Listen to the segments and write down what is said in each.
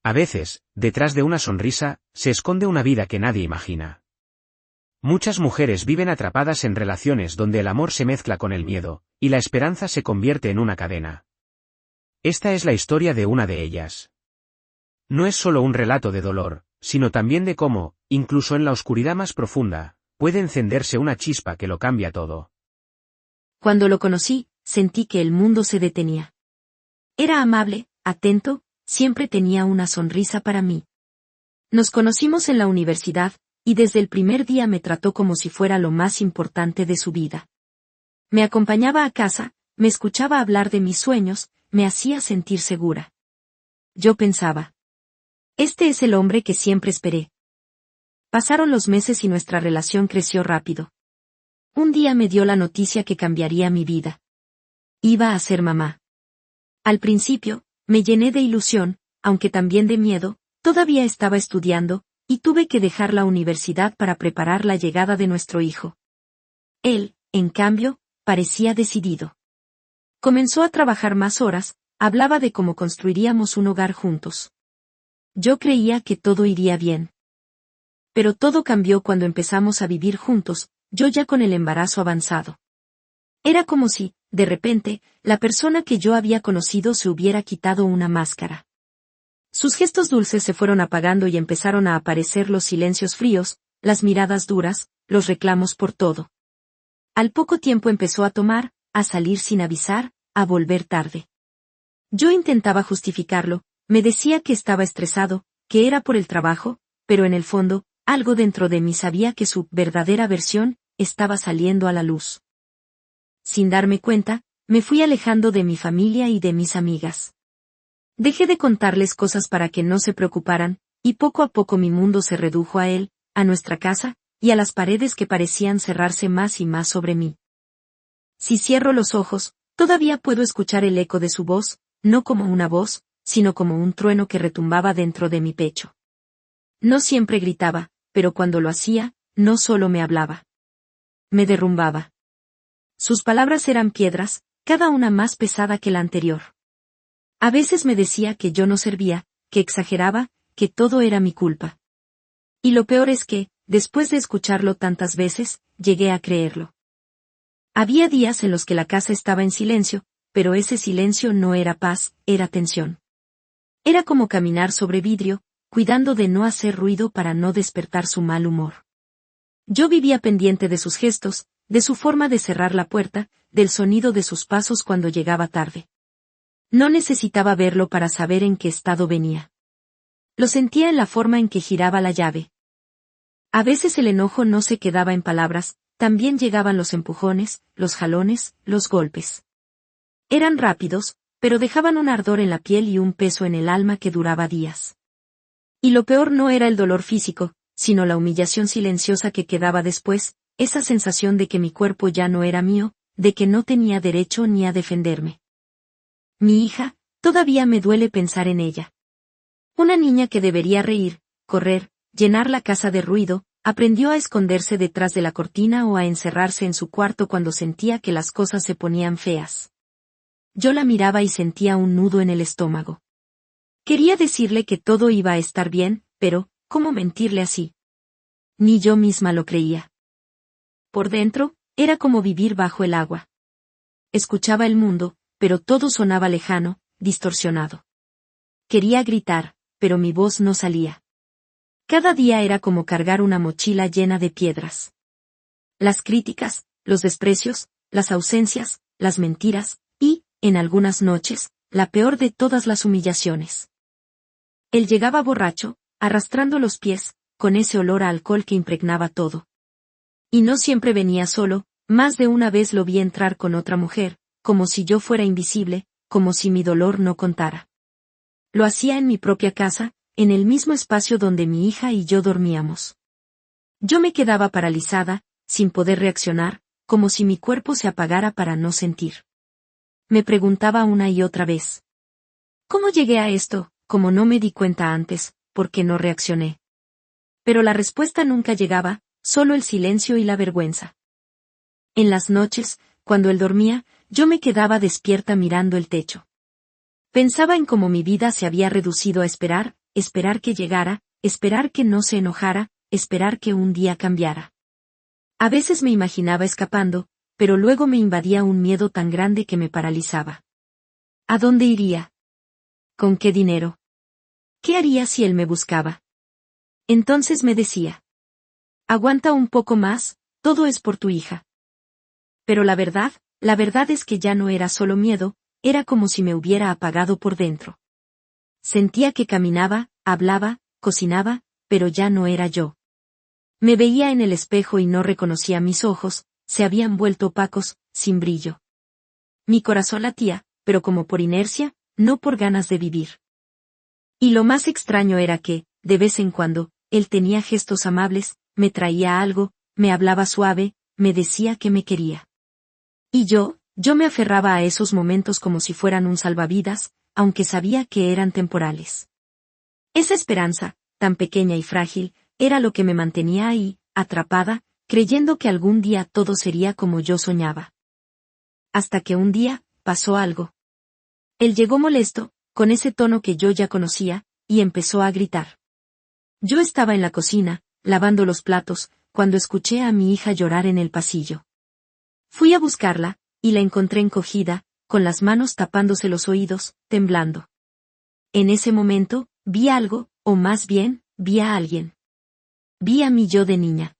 A veces, detrás de una sonrisa, se esconde una vida que nadie imagina. Muchas mujeres viven atrapadas en relaciones donde el amor se mezcla con el miedo, y la esperanza se convierte en una cadena. Esta es la historia de una de ellas. No es solo un relato de dolor, sino también de cómo, incluso en la oscuridad más profunda, puede encenderse una chispa que lo cambia todo. Cuando lo conocí, sentí que el mundo se detenía. Era amable, atento, siempre tenía una sonrisa para mí. Nos conocimos en la universidad, y desde el primer día me trató como si fuera lo más importante de su vida. Me acompañaba a casa, me escuchaba hablar de mis sueños, me hacía sentir segura. Yo pensaba, este es el hombre que siempre esperé. Pasaron los meses y nuestra relación creció rápido. Un día me dio la noticia que cambiaría mi vida. Iba a ser mamá. Al principio, me llené de ilusión, aunque también de miedo, todavía estaba estudiando, y tuve que dejar la universidad para preparar la llegada de nuestro hijo. Él, en cambio, parecía decidido. Comenzó a trabajar más horas, hablaba de cómo construiríamos un hogar juntos. Yo creía que todo iría bien. Pero todo cambió cuando empezamos a vivir juntos, yo ya con el embarazo avanzado. Era como si, de repente, la persona que yo había conocido se hubiera quitado una máscara. Sus gestos dulces se fueron apagando y empezaron a aparecer los silencios fríos, las miradas duras, los reclamos por todo. Al poco tiempo empezó a tomar, a salir sin avisar, a volver tarde. Yo intentaba justificarlo, me decía que estaba estresado, que era por el trabajo, pero en el fondo, algo dentro de mí sabía que su verdadera versión estaba saliendo a la luz. Sin darme cuenta, me fui alejando de mi familia y de mis amigas. Dejé de contarles cosas para que no se preocuparan, y poco a poco mi mundo se redujo a él, a nuestra casa, y a las paredes que parecían cerrarse más y más sobre mí. Si cierro los ojos, todavía puedo escuchar el eco de su voz, no como una voz, sino como un trueno que retumbaba dentro de mi pecho. No siempre gritaba, pero cuando lo hacía, no solo me hablaba. Me derrumbaba. Sus palabras eran piedras, cada una más pesada que la anterior. A veces me decía que yo no servía, que exageraba, que todo era mi culpa. Y lo peor es que, después de escucharlo tantas veces, llegué a creerlo. Había días en los que la casa estaba en silencio, pero ese silencio no era paz, era tensión. Era como caminar sobre vidrio, cuidando de no hacer ruido para no despertar su mal humor. Yo vivía pendiente de sus gestos, de su forma de cerrar la puerta, del sonido de sus pasos cuando llegaba tarde. No necesitaba verlo para saber en qué estado venía. Lo sentía en la forma en que giraba la llave. A veces el enojo no se quedaba en palabras, también llegaban los empujones, los jalones, los golpes. Eran rápidos, pero dejaban un ardor en la piel y un peso en el alma que duraba días. Y lo peor no era el dolor físico, sino la humillación silenciosa que quedaba después, esa sensación de que mi cuerpo ya no era mío, de que no tenía derecho ni a defenderme. Mi hija, todavía me duele pensar en ella. Una niña que debería reír, correr, llenar la casa de ruido, aprendió a esconderse detrás de la cortina o a encerrarse en su cuarto cuando sentía que las cosas se ponían feas. Yo la miraba y sentía un nudo en el estómago. Quería decirle que todo iba a estar bien, pero, ¿cómo mentirle así? Ni yo misma lo creía. Por dentro, era como vivir bajo el agua. Escuchaba el mundo, pero todo sonaba lejano, distorsionado. Quería gritar, pero mi voz no salía. Cada día era como cargar una mochila llena de piedras. Las críticas, los desprecios, las ausencias, las mentiras, y, en algunas noches, la peor de todas las humillaciones. Él llegaba borracho, arrastrando los pies, con ese olor a alcohol que impregnaba todo. Y no siempre venía solo, más de una vez lo vi entrar con otra mujer, como si yo fuera invisible, como si mi dolor no contara. Lo hacía en mi propia casa, en el mismo espacio donde mi hija y yo dormíamos. Yo me quedaba paralizada, sin poder reaccionar, como si mi cuerpo se apagara para no sentir. Me preguntaba una y otra vez. ¿Cómo llegué a esto? Como no me di cuenta antes, ¿por qué no reaccioné? Pero la respuesta nunca llegaba, solo el silencio y la vergüenza. En las noches, cuando él dormía, yo me quedaba despierta mirando el techo. Pensaba en cómo mi vida se había reducido a esperar, esperar que llegara, esperar que no se enojara, esperar que un día cambiara. A veces me imaginaba escapando, pero luego me invadía un miedo tan grande que me paralizaba. ¿A dónde iría? ¿Con qué dinero? ¿Qué haría si él me buscaba? Entonces me decía: aguanta un poco más, todo es por tu hija. Pero la verdad es que ya no era solo miedo, era como si me hubiera apagado por dentro. Sentía que caminaba, hablaba, cocinaba, pero ya no era yo. Me veía en el espejo y no reconocía mis ojos, se habían vuelto opacos, sin brillo. Mi corazón latía, pero como por inercia, no por ganas de vivir. Y lo más extraño era que, de vez en cuando, él tenía gestos amables, me traía algo, me hablaba suave, me decía que me quería. Y yo me aferraba a esos momentos como si fueran un salvavidas, aunque sabía que eran temporales. Esa esperanza, tan pequeña y frágil, era lo que me mantenía ahí, atrapada, creyendo que algún día todo sería como yo soñaba. Hasta que un día, pasó algo. Él llegó molesto, con ese tono que yo ya conocía, y empezó a gritar. Yo estaba en la cocina, lavando los platos, cuando escuché a mi hija llorar en el pasillo. Fui a buscarla, y la encontré encogida, con las manos tapándose los oídos, temblando. En ese momento, vi algo, o más bien, vi a alguien. Vi a mi yo de niña.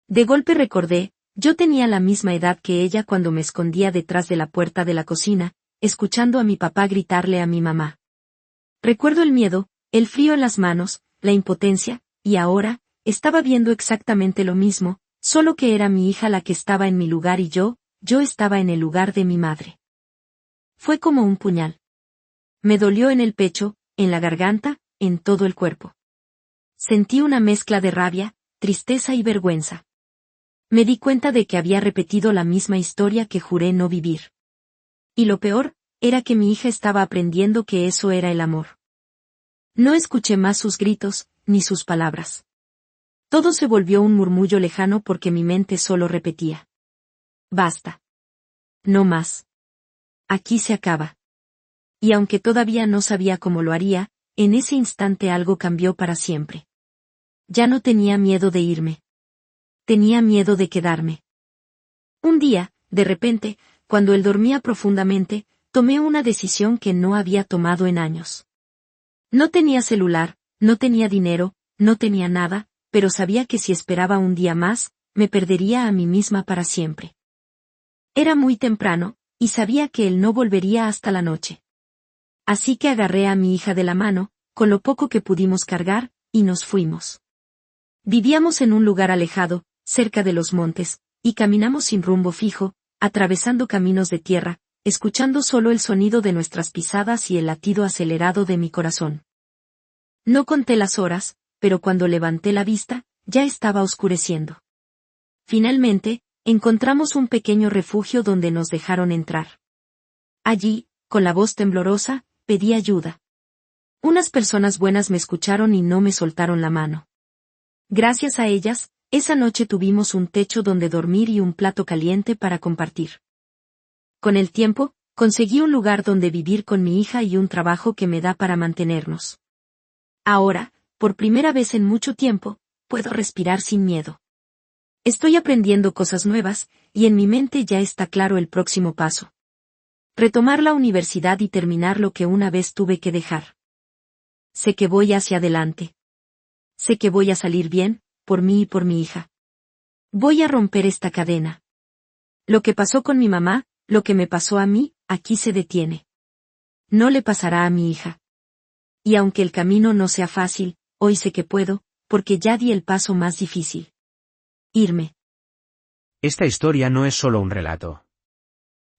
De golpe recordé, yo tenía la misma edad que ella cuando me escondía detrás de la puerta de la cocina, escuchando a mi papá gritarle a mi mamá. Recuerdo el miedo, el frío en las manos, la impotencia, y ahora, estaba viendo exactamente lo mismo, solo que era mi hija la que estaba en mi lugar y yo estaba en el lugar de mi madre. Fue como un puñal. Me dolió en el pecho, en la garganta, en todo el cuerpo. Sentí una mezcla de rabia, tristeza y vergüenza. Me di cuenta de que había repetido la misma historia que juré no vivir. Y lo peor, era que mi hija estaba aprendiendo que eso era el amor. No escuché más sus gritos, ni sus palabras. Todo se volvió un murmullo lejano porque mi mente solo repetía: basta. No más. Aquí se acaba. Y aunque todavía no sabía cómo lo haría, en ese instante algo cambió para siempre. Ya no tenía miedo de irme. Tenía miedo de quedarme. Un día, de repente, cuando él dormía profundamente, tomé una decisión que no había tomado en años. No tenía celular, no tenía dinero, no tenía nada, pero sabía que si esperaba un día más, me perdería a mí misma para siempre. Era muy temprano, y sabía que él no volvería hasta la noche. Así que agarré a mi hija de la mano, con lo poco que pudimos cargar, y nos fuimos. Vivíamos en un lugar alejado, cerca de los montes, y caminamos sin rumbo fijo, atravesando caminos de tierra, escuchando solo el sonido de nuestras pisadas y el latido acelerado de mi corazón. No conté las horas, pero cuando levanté la vista, ya estaba oscureciendo. Finalmente, encontramos un pequeño refugio donde nos dejaron entrar. Allí, con la voz temblorosa, pedí ayuda. Unas personas buenas me escucharon y no me soltaron la mano. Gracias a ellas, esa noche tuvimos un techo donde dormir y un plato caliente para compartir. Con el tiempo, conseguí un lugar donde vivir con mi hija y un trabajo que me da para mantenernos. Ahora, por primera vez en mucho tiempo, puedo respirar sin miedo. Estoy aprendiendo cosas nuevas, y en mi mente ya está claro el próximo paso. Retomar la universidad y terminar lo que una vez tuve que dejar. Sé que voy hacia adelante. Sé que voy a salir bien, por mí y por mi hija. Voy a romper esta cadena. Lo que pasó con mi mamá, lo que me pasó a mí, aquí se detiene. No le pasará a mi hija. Y aunque el camino no sea fácil, hoy sé que puedo, porque ya di el paso más difícil. Irme. Esta historia no es solo un relato.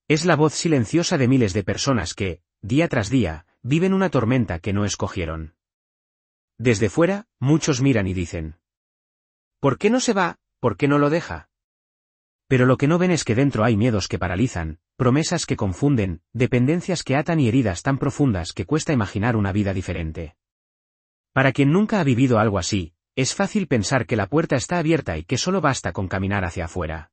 Es la voz silenciosa de miles de personas que, día tras día, viven una tormenta que no escogieron. Desde fuera, muchos miran y dicen: ¿por qué no se va? ¿Por qué no lo deja? Pero lo que no ven es que dentro hay miedos que paralizan, promesas que confunden, dependencias que atan y heridas tan profundas que cuesta imaginar una vida diferente. Para quien nunca ha vivido algo así, es fácil pensar que la puerta está abierta y que solo basta con caminar hacia afuera.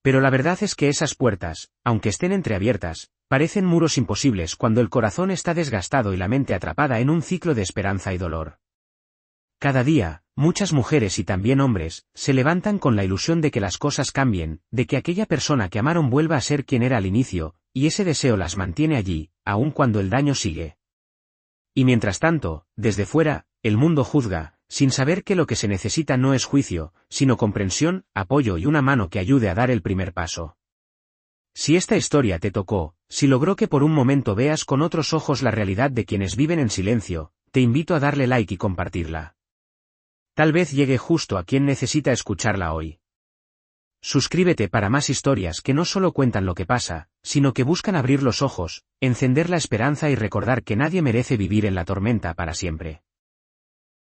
Pero la verdad es que esas puertas, aunque estén entreabiertas, parecen muros imposibles cuando el corazón está desgastado y la mente atrapada en un ciclo de esperanza y dolor. Cada día, muchas mujeres y también hombres, se levantan con la ilusión de que las cosas cambien, de que aquella persona que amaron vuelva a ser quien era al inicio, y ese deseo las mantiene allí, aun cuando el daño sigue. Y mientras tanto, desde fuera, el mundo juzga, sin saber que lo que se necesita no es juicio, sino comprensión, apoyo y una mano que ayude a dar el primer paso. Si esta historia te tocó, si logró que por un momento veas con otros ojos la realidad de quienes viven en silencio, te invito a darle like y compartirla. Tal vez llegue justo a quien necesita escucharla hoy. Suscríbete para más historias que no solo cuentan lo que pasa, sino que buscan abrir los ojos, encender la esperanza y recordar que nadie merece vivir en la tormenta para siempre.